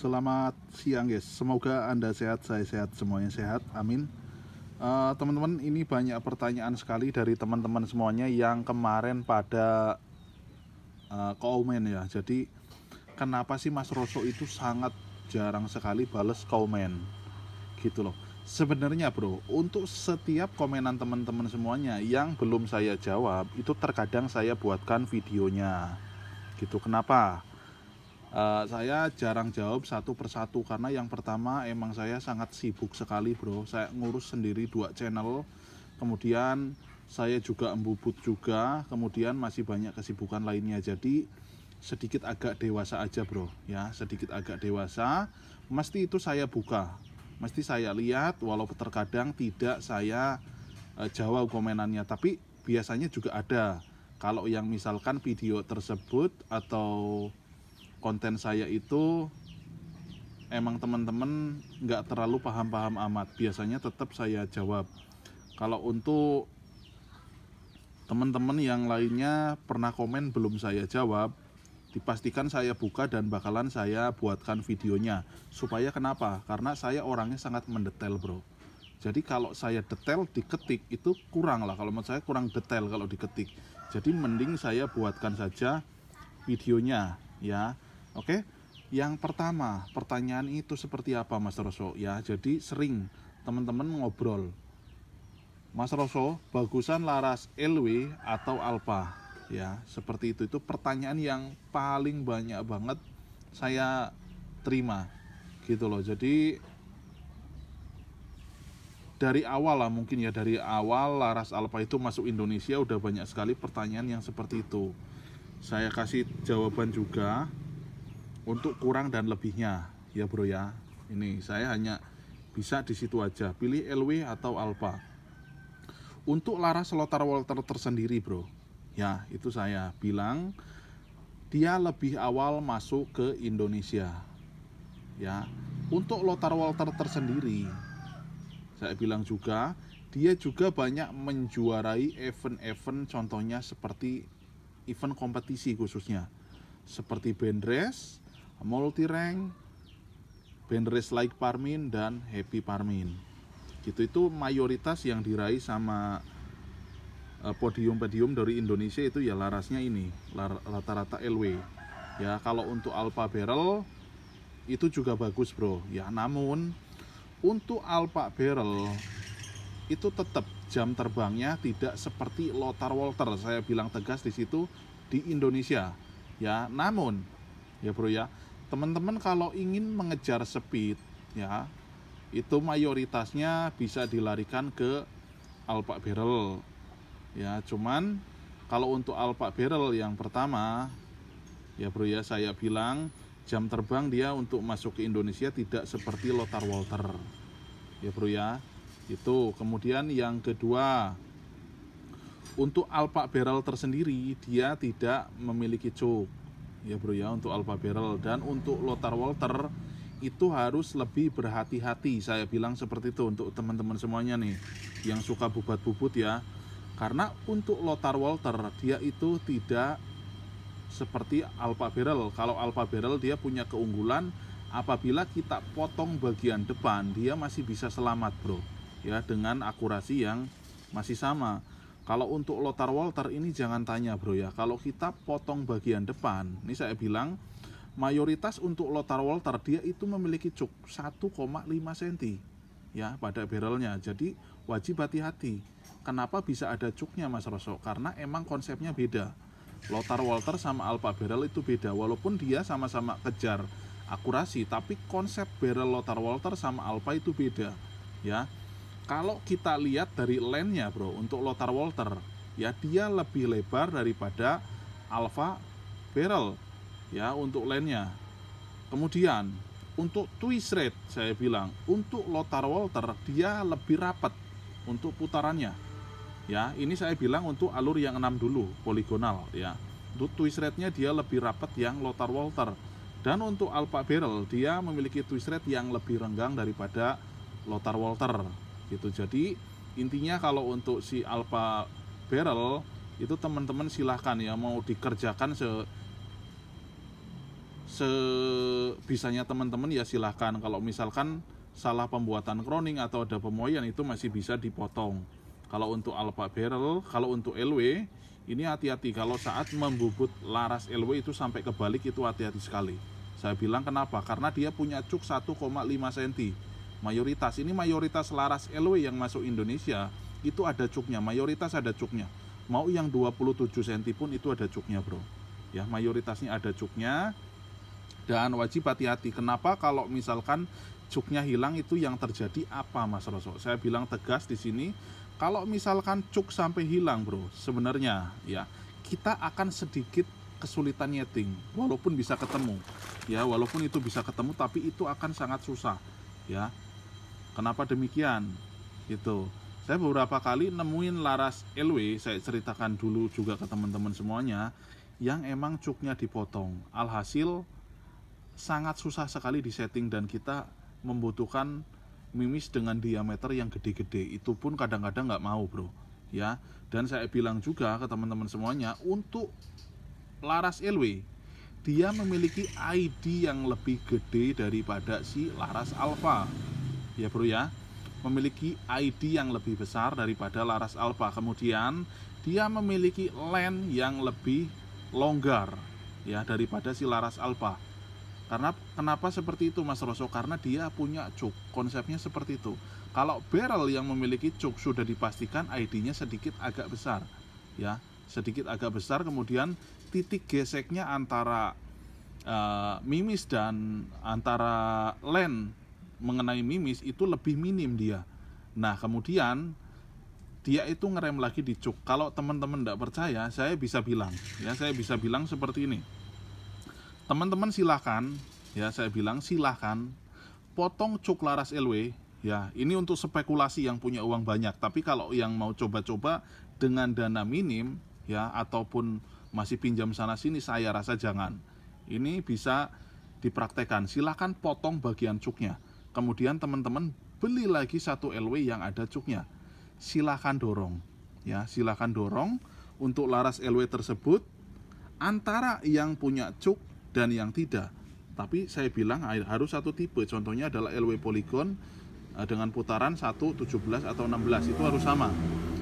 Selamat siang guys, semoga Anda sehat, saya sehat, semuanya sehat, amin. Teman-teman, ini banyak pertanyaan sekali dari teman-teman semuanya yang kemarin pada komen ya. Jadi kenapa sih Mas Roso itu sangat jarang sekali bales komen gitu loh. Sebenarnya bro, untuk setiap komenan teman-teman semuanya yang belum saya jawab, itu terkadang saya buatkan videonya gitu. Kenapa? Saya jarang jawab satu persatu karena yang pertama emang saya sangat sibuk sekali bro. Saya ngurus sendiri 2 channel, kemudian saya juga embubut juga, kemudian masih banyak kesibukan lainnya. Jadi sedikit agak dewasa aja bro ya, sedikit agak dewasa. Mesti itu saya buka, mesti saya lihat, walaupun terkadang tidak saya jawab komenannya, tapi biasanya juga ada. Kalau yang misalkan video tersebut atau konten saya itu emang teman-teman nggak terlalu paham-paham amat, biasanya tetap saya jawab. Kalau untuk teman-teman yang lainnya pernah komen belum saya jawab, dipastikan saya buka dan bakalan saya buatkan videonya. Supaya kenapa? Karena saya orangnya sangat mendetail bro. Jadi kalau saya detail diketik itu kurang lah, kalau menurut saya kurang detail kalau diketik. Jadi mending saya buatkan saja videonya ya. Oke, yang pertama pertanyaan itu seperti apa Mas Roso ya. Jadi sering teman-teman ngobrol, Mas Roso bagusan laras LW atau Alpha ya, seperti itu pertanyaan yang paling banyak banget saya terima gitu loh. Jadi dari awal lah mungkin ya, dari awal laras Alpha itu masuk Indonesia udah banyak sekali pertanyaan yang seperti itu. Saya kasih jawaban juga untuk kurang dan lebihnya ya bro ya. Ini saya hanya bisa di situ aja, pilih LW atau Alpha. Untuk laras Lothar Walther tersendiri bro ya, itu saya bilang dia lebih awal masuk ke Indonesia ya. Untuk Lothar Walther tersendiri saya bilang juga dia juga banyak menjuarai event-event, contohnya seperti event kompetisi khususnya seperti band race, multi rank, band race like Parmin dan Happy Parmin gitu. Itu mayoritas yang diraih sama podium-podium dari Indonesia itu ya larasnya ini rata-rata LW ya. Kalau untuk Alpha Barrel itu juga bagus bro ya, namun untuk Alpha Barrel itu tetap jam terbangnya tidak seperti Lothar Walther, saya bilang tegas di situ, di Indonesia ya. Namun ya bro ya, teman-teman kalau ingin mengejar speed ya, itu mayoritasnya bisa dilarikan ke Alpha Barrel ya. Cuman kalau untuk Alpha Barrel yang pertama ya bro ya, saya bilang jam terbang dia untuk masuk ke Indonesia tidak seperti Lothar Walther ya bro ya. Itu kemudian yang kedua, untuk Alpha Barrel tersendiri dia tidak memiliki cuk ya bro ya, untuk Alpha Barrel. Dan untuk Lothar Walther itu harus lebih berhati-hati, saya bilang seperti itu untuk teman-teman semuanya nih yang suka bubat-bubut ya. Karena untuk Lothar Walther dia itu tidak seperti Alpha Barrel. Kalau Alpha Barrel dia punya keunggulan, apabila kita potong bagian depan dia masih bisa selamat bro ya, dengan akurasi yang masih sama. Kalau untuk Lothar Walther ini jangan tanya bro ya, kalau kita potong bagian depan, ini saya bilang mayoritas untuk Lothar Walther dia itu memiliki cuk 1,5 cm ya pada barrelnya. Jadi wajib hati-hati. Kenapa bisa ada cuknya Mas Roso? Karena emang konsepnya beda. Lothar Walther sama Alpha Barrel itu beda, walaupun dia sama-sama kejar akurasi, tapi konsep barrel Lothar Walther sama Alpha itu beda ya. Kalau kita lihat dari lane-nya bro, untuk Lothar Walther ya dia lebih lebar daripada Alpha Barrel ya untuk lane-nya. Kemudian untuk twist rate saya bilang untuk Lothar Walther dia lebih rapat untuk putarannya ya. Ini saya bilang untuk alur yang 6 dulu, poligonal ya. Untuk twist rate-nya dia lebih rapat yang Lothar Walther. Dan untuk Alpha Barrel dia memiliki twist rate yang lebih renggang daripada Lothar Walther gitu. Jadi intinya kalau untuk si Alpha Barrel itu teman-teman silahkan ya, mau dikerjakan sebisanya teman-teman ya silahkan. Kalau misalkan salah pembuatan crowning atau ada pemoian itu masih bisa dipotong. Kalau untuk Alpha Barrel, kalau untuk LW ini hati-hati, kalau saat membubut laras LW itu sampai kebalik itu hati-hati sekali. Saya bilang kenapa? Karena dia punya cuk 1,5 cm. Mayoritas laras LW yang masuk Indonesia itu ada cuknya, mayoritas ada cuknya. Mau yang 27 cm pun itu ada cuknya, bro. Ya, mayoritasnya ada cuknya. Dan wajib hati-hati. Kenapa? Kalau misalkan cuknya hilang itu yang terjadi apa, Mas Roso? Saya bilang tegas di sini, kalau misalkan cuk sampai hilang, bro, sebenarnya ya kita akan sedikit kesulitan nyeting, walaupun bisa ketemu. Ya, walaupun itu bisa ketemu, tapi itu akan sangat susah. Ya, kenapa demikian? Gitu. Saya beberapa kali nemuin laras LW, saya ceritakan dulu juga ke teman-teman semuanya, yang emang cuknya dipotong. Alhasil sangat susah sekali disetting dan kita membutuhkan mimis dengan diameter yang gede-gede. Itu pun kadang-kadang nggak mau, bro. Ya, dan saya bilang juga ke teman-teman semuanya, untuk laras LW dia memiliki ID yang lebih gede daripada si laras alpha. Ya, bro ya. Memiliki ID yang lebih besar daripada laras alpha. Kemudian dia memiliki length yang lebih longgar ya daripada si laras alpha. Karena kenapa seperti itu, Mas Roso? Karena dia punya cuk. Konsepnya seperti itu. Kalau barrel yang memiliki cuk sudah dipastikan ID-nya sedikit agak besar, ya, sedikit agak besar. Kemudian titik geseknya antara mimis dan antara length mengenai mimis itu lebih minim dia. Nah, kemudian dia itu ngerem lagi di cuk. Kalau teman-teman tidak percaya, saya bisa bilang, ya, saya bisa bilang seperti ini. Teman-teman silahkan, ya, saya bilang silahkan potong cuk laras LW, ya. Ini untuk spekulasi yang punya uang banyak. Tapi kalau yang mau coba-coba dengan dana minim, ya, ataupun masih pinjam sana sini, saya rasa jangan. Ini bisa dipraktekkan. Silahkan potong bagian cuknya. Kemudian teman-teman beli lagi satu LW yang ada cuknya. Silahkan dorong, ya, silahkan dorong untuk laras LW tersebut antara yang punya cuk dan yang tidak. Tapi saya bilang harus satu tipe. Contohnya adalah LW Polygon dengan putaran 1, 17 atau 16 itu harus sama.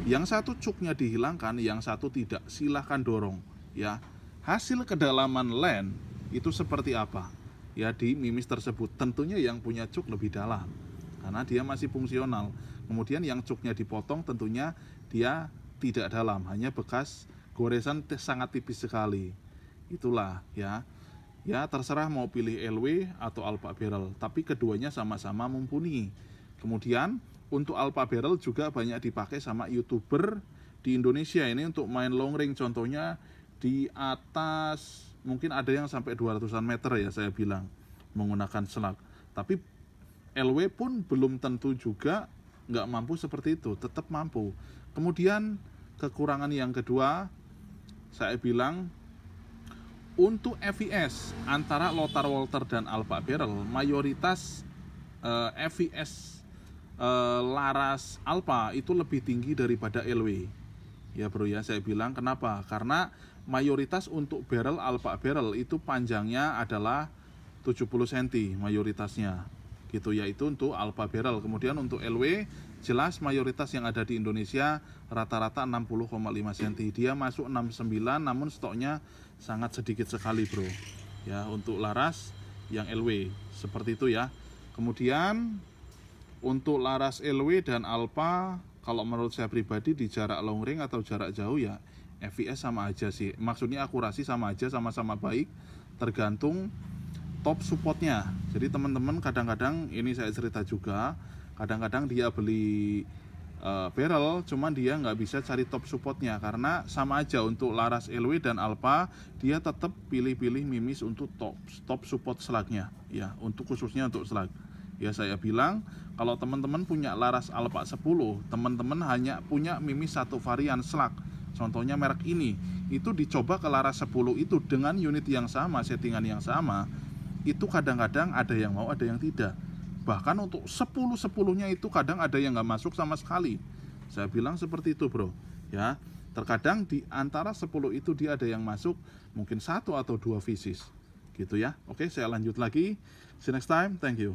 Yang satu cuknya dihilangkan, yang satu tidak. Silahkan dorong, ya. Hasil kedalaman length itu seperti apa? Ya, di mimis tersebut tentunya yang punya cuk lebih dalam karena dia masih fungsional. Kemudian yang cuknya dipotong tentunya dia tidak dalam, hanya bekas goresan sangat tipis sekali. Itulah, ya. Ya, terserah mau pilih LW atau Alpha Barrel, tapi keduanya sama-sama mumpuni. Kemudian untuk Alpha Barrel juga banyak dipakai sama YouTuber di Indonesia ini untuk main long ring. Contohnya di atas mungkin ada yang sampai 200-an meter, ya, saya bilang menggunakan slug. Tapi LW pun belum tentu juga nggak mampu seperti itu, tetap mampu. Kemudian kekurangan yang kedua, saya bilang untuk FVS antara Lothar Walther dan Alpha Barrel, mayoritas FVS laras Alpha itu lebih tinggi daripada LW. Ya, bro, ya, saya bilang kenapa? Karena mayoritas untuk barrel Alpha Barrel itu panjangnya adalah 70 cm mayoritasnya. Gitu, yaitu untuk Alpha Barrel. Kemudian untuk LW jelas mayoritas yang ada di Indonesia rata-rata 60,5 cm. Dia masuk 69 namun stoknya sangat sedikit sekali, bro. Ya, untuk laras yang LW seperti itu, ya. Kemudian untuk laras LW dan Alpha, kalau menurut saya pribadi di jarak long ring atau jarak jauh ya FVS sama aja sih. Maksudnya akurasi sama aja, sama-sama baik, tergantung top supportnya. Jadi teman-teman kadang-kadang ini saya cerita juga, kadang-kadang dia beli barrel, cuman dia nggak bisa cari top supportnya karena sama aja untuk laras LW dan Alpha dia tetap pilih-pilih mimis untuk top support slugnya, ya, untuk khususnya untuk slug. Ya, saya bilang kalau teman-teman punya laras Alpha 10, teman-teman hanya punya mimis satu varian slug, contohnya merek ini, itu dicoba ke laras 10 itu dengan unit yang sama, settingan yang sama, itu kadang-kadang ada yang mau, ada yang tidak. Bahkan untuk 10-10-nya itu kadang ada yang nggak masuk sama sekali. Saya bilang seperti itu, bro. Ya, terkadang di antara 10 itu dia ada yang masuk mungkin 1 atau 2 pieces. gitu ya. Oke, saya lanjut lagi. See you next time. Thank you.